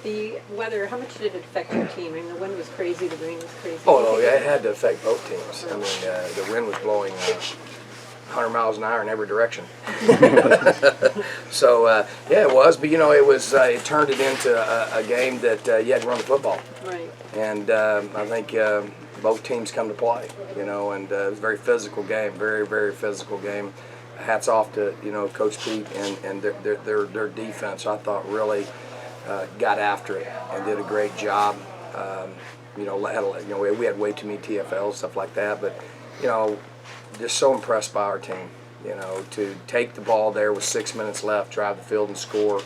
The weather, how much did it affect your team? I mean, the wind was crazy, the rain was crazy. Oh, no, yeah, it had to affect both teams. I mean, the wind was blowing 100 miles an hour in every direction. So, yeah, it was. But, you know, it turned it into a game that you had to run the football. Right. And I think both teams come to play, you know, and it was a very physical game, very, very physical game. Hats off to, you know, Coach Pete and their defense. I thought really got after it and did a great job. You know, we had way too many TFLs, stuff like that, but, you know, just so impressed by our team, you know, to take the ball there with 6 minutes left, drive the field and score.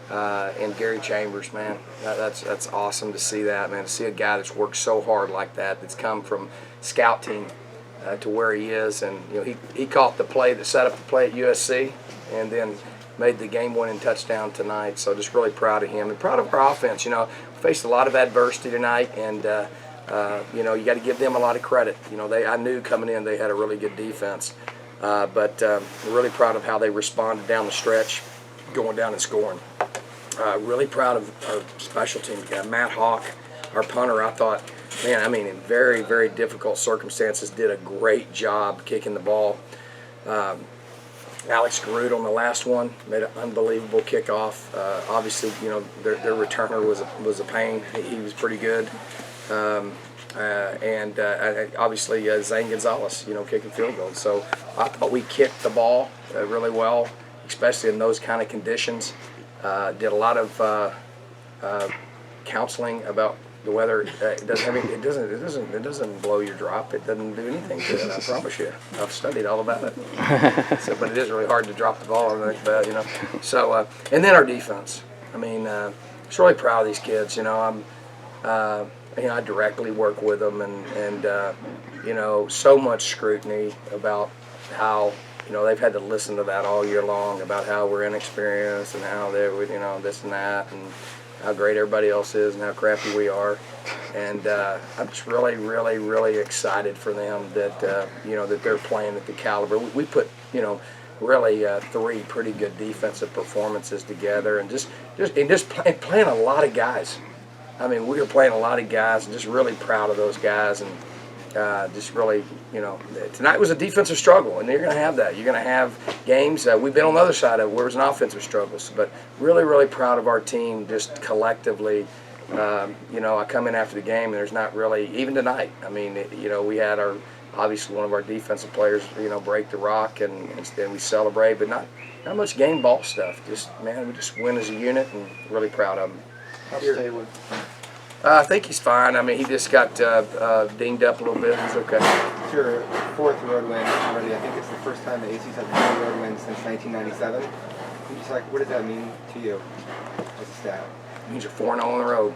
And Gary Chambers, man, that's awesome to see that, man, to see a guy that's worked so hard like that, that's come from scout team to where he is. And, you know, he caught the play that set up the play at USC and then made the game-winning touchdown tonight. So just really proud of him and proud of our offense. You know, we faced a lot of adversity tonight, and you know, you got to give them a lot of credit. You know, I knew coming in they had a really good defense, but really proud of how they responded down the stretch, going down and scoring. Really proud of our special team guy, Matt Hawk, our punter. I thought, man, I mean, in very, very difficult circumstances, did a great job kicking the ball. Alex Garud on the last one made an unbelievable kickoff. Obviously, you know, their returner was a pain. He was pretty good. And obviously Zane Gonzalez, you know, kicking field goals. So I thought we kicked the ball really well, especially in those kind of conditions. Did a lot of counseling about the weather. It doesn't blow your drop. It doesn't do anything to it. I promise you. I've studied all about it. So, but it is really hard to drop the ball like that, you know. So and then our defense. I mean, just really proud of these kids. You know, you know, I directly work with them, and you know, so much scrutiny about how, you know, they've had to listen to that all year long about how we're inexperienced and how they're, you know, this and that, and how great everybody else is and how crappy we are. And I'm just really, really, really excited for them that, you know, that they're playing at the caliber. We put, you know, really 3 pretty good defensive performances together, and just playing a lot of guys. I mean, we were playing a lot of guys, and just really proud of those guys, and just really, you know, tonight was a defensive struggle, and you're going to have that. You're going to have games. We've been on the other side of it where it was an offensive struggle, but really, really proud of our team just collectively. You know, I come in after the game, and there's not really, even tonight, I mean, you know, we had obviously one of our defensive players, you know, break the rock, and we celebrate, but not much game ball stuff. Just, man, we just win as a unit, and really proud of them. I think he's fine. I mean, he just got dinged up a little bit. He's okay. It's your 4th road win already. I think it's the first time the AC's had 4 road wins since 1997. I'm just like, what does that mean to you as a stat? It means you're 4-0 on the road.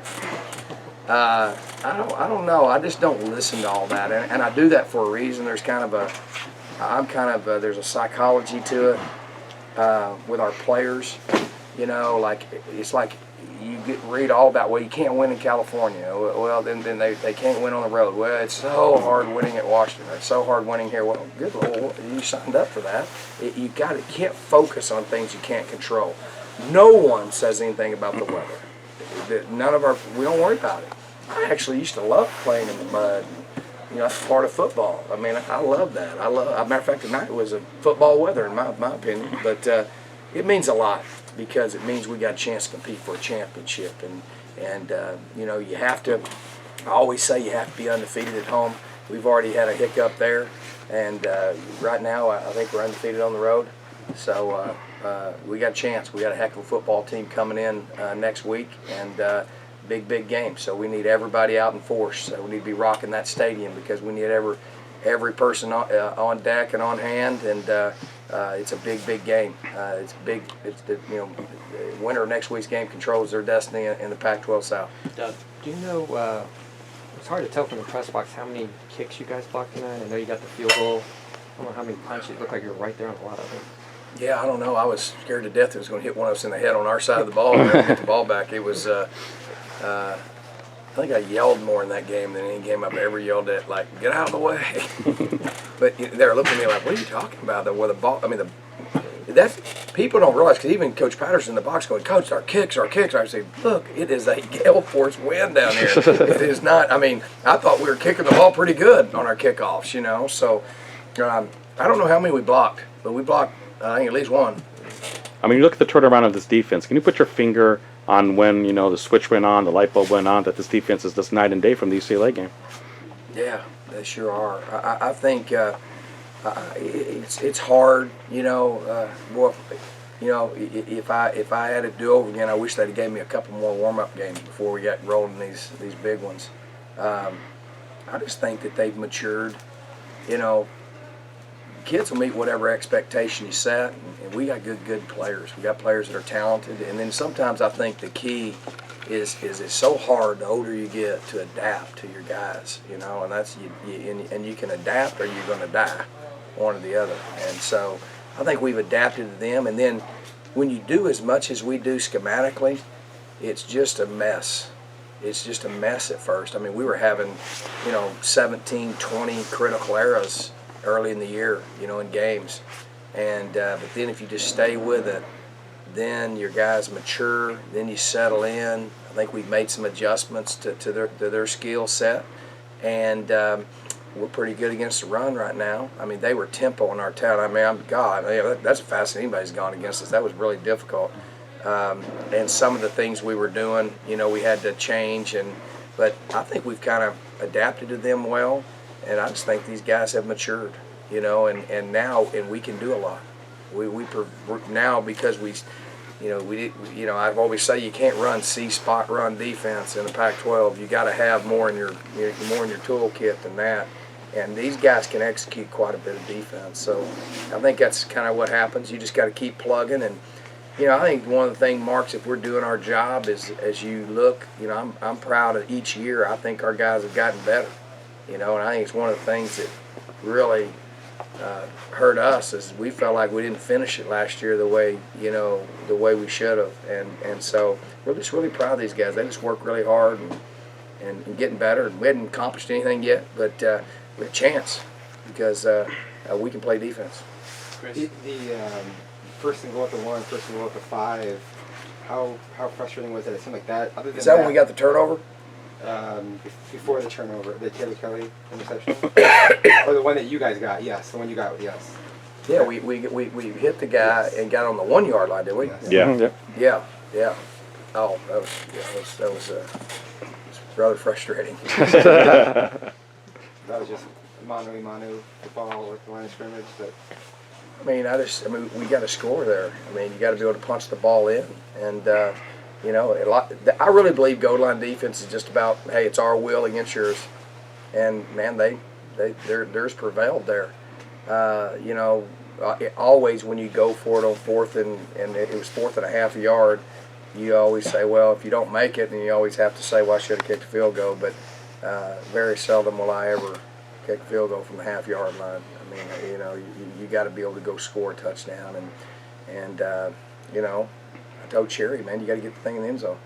I don't know. I just don't listen to all that, and I do that for a reason. There's kind of there's a psychology to it with our players. You know, like it's like you read all about, well, you can't win in California. Well, then they can't win on the road. Well, it's so hard winning at Washington. It's so hard winning here. Well, good Lord, you signed up for that. You can't focus on things you can't control. No one says anything about the weather. We don't worry about it. I actually used to love playing in the mud. You know, that's part of football. I mean, I love that. As a matter of fact, tonight was a football weather, in my opinion. But it means a lot, because it means we got a chance to compete for a championship. And you know, you have to, I always say you have to be undefeated at home. We've already had a hiccup there, and right now I think we're undefeated on the road. So we got a chance. We got a heck of a football team coming in next week, and big game. So we need everybody out in force. So we need to be rocking that stadium, because we need every person on deck and on hand, and it's a big game. It's big. It's the, you know, the winner of next week's game controls their destiny in the Pac-12 South. Todd, do you know? It's hard to tell from the press box how many kicks you guys blocked tonight. I know you got the field goal. I don't know how many punches. It looked like you were right there on a lot of them. Yeah, I don't know. I was scared to death it was going to hit one of us in the head on our side of the ball and get the ball back. It was. I think I yelled more in that game than any game I've ever yelled at, like, get out of the way. But they were looking at me like, what are you talking about? With the ball, I mean, that people don't realize, because even Coach Patterson in the box going, Coach, our kicks. I say, look, it is a gale force wind down here. It is not. I mean, I thought we were kicking the ball pretty good on our kickoffs, you know. So I don't know how many we blocked, but we blocked I think at least one. I mean, you look at the turnaround of this defense. Can you put your finger on when the switch went on, the light bulb went on, that this defense is just night and day from the UCLA game? Yeah, they sure are. I think it's hard, boy. If I had to do over again, I wish they'd have gave me a couple more warm-up games before we got rolling these big ones. I just think that they've matured. Kids will meet whatever expectation you set, and we got good players. We got players that are talented, and then sometimes I think the key is it's so hard the older you get to adapt to your guys, and that's and you can adapt or you're going to die, one or the other. And so I think we've adapted to them, and then when you do as much as we do schematically, it's just a mess. It's just a mess at first. I mean, we were having 17, 20 critical errors early in the year, in games, and but then if you just stay with it, then your guys mature, then you settle in. I think we've made some adjustments to their skill set, and we're pretty good against the run right now. I mean, they were tempo in our town. I mean, that's the fastest anybody's gone against us. That was really difficult, and some of the things we were doing, we had to change, but I think we've kind of adapted to them well. And I just think these guys have matured, and now we can do a lot. We now, because I've always say you can't run spot run defense in the Pac-12. You got to have more in your toolkit than that. And these guys can execute quite a bit of defense. So I think that's kind of what happens. You just got to keep plugging. And I think one of the things, Marks, if we're doing our job, is as you look, I'm proud of each year. I think our guys have gotten better. And I think it's one of the things that really hurt us is we felt like we didn't finish it last year the way we should have, and so we're just really proud of these guys. They just work really hard and getting better. And we hadn't accomplished anything yet, but we have a chance because we can play defense. The first and goal at the 1, first and goal at the 5. How frustrating was it? It seemed like that. Other than Is that when we got the turnover? Before the turnover, the Taylor Kelly interception, or the one that you guys got? Yes, the one you got. Yes. Yeah, we hit the guy and got on the 1 yard line, did we? Yes. Yeah. Oh, that was rather frustrating. That was just mano a mano football with the line of scrimmage, but. I mean, we got to score there. I mean, you got to be able to punch the ball in, and I really believe goal line defense is just about, hey, it's our will against yours, and man, theirs prevailed there. Always when you go for it on fourth and it was 4th and a half yard, you always say, well, if you don't make it, then you always have to say, well, I should have kicked a field goal. But very seldom will I ever kick a field goal from the half-yard line. I mean, you got to be able to go score a touchdown, and I told Sherry, man, you got to get the thing in the end zone.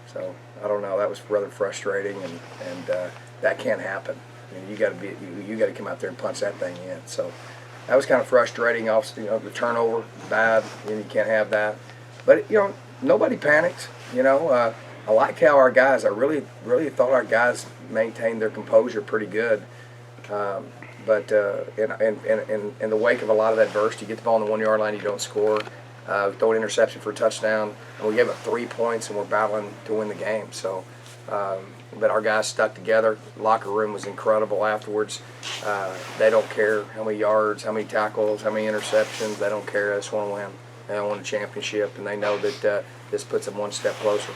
So I don't know. That was rather frustrating, and that can't happen. I mean, you got to come out there and punch that thing in. So that was kind of frustrating. Obviously, the turnover bad. You can't have that. But nobody panicked. I liked how our guys. I really thought our guys maintained their composure pretty good. But in the wake of a lot of adversity, you get the ball on the 1 yard line, you don't score. Throw an interception for a touchdown, and we gave up 3 points, and we're battling to win the game. So, but our guys stuck together. Locker room was incredible afterwards. They don't care how many yards, how many tackles, how many interceptions. They don't care. They just want to win. They want a championship, and they know that this puts them one step closer.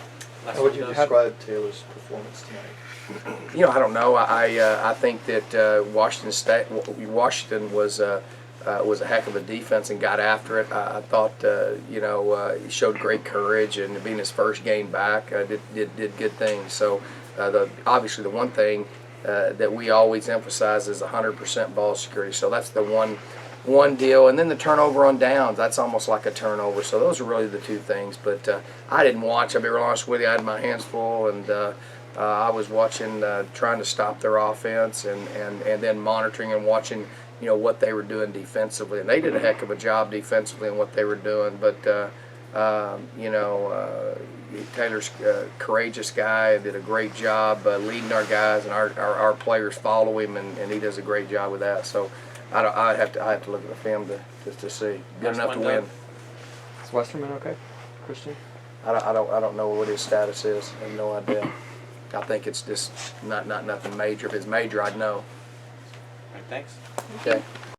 How would you describe Taylor's performance tonight? I don't know. I think that Washington was a heck of a defense and got after it. I thought he showed great courage, and being his first game back, did good things. So obviously the one thing that we always emphasize is 100% ball security. So that's the one deal, and then the turnover on downs, that's almost like a turnover. So those are really the two things. But I didn't watch. I'll be real honest with you. I had my hands full, and I was watching, trying to stop their offense, and then monitoring and watching you know, what they were doing defensively, and they did a heck of a job defensively in what they were doing. But you know, Taylor's a courageous guy, did a great job leading our guys, and our players follow him, and he does a great job with that. So I have to look at the film to see. Good enough to win. Is Westerman okay, Christian? I don't know what his status is. I have no idea. I think it's just not nothing major. If it's major, I'd know. All right, thanks. Okay.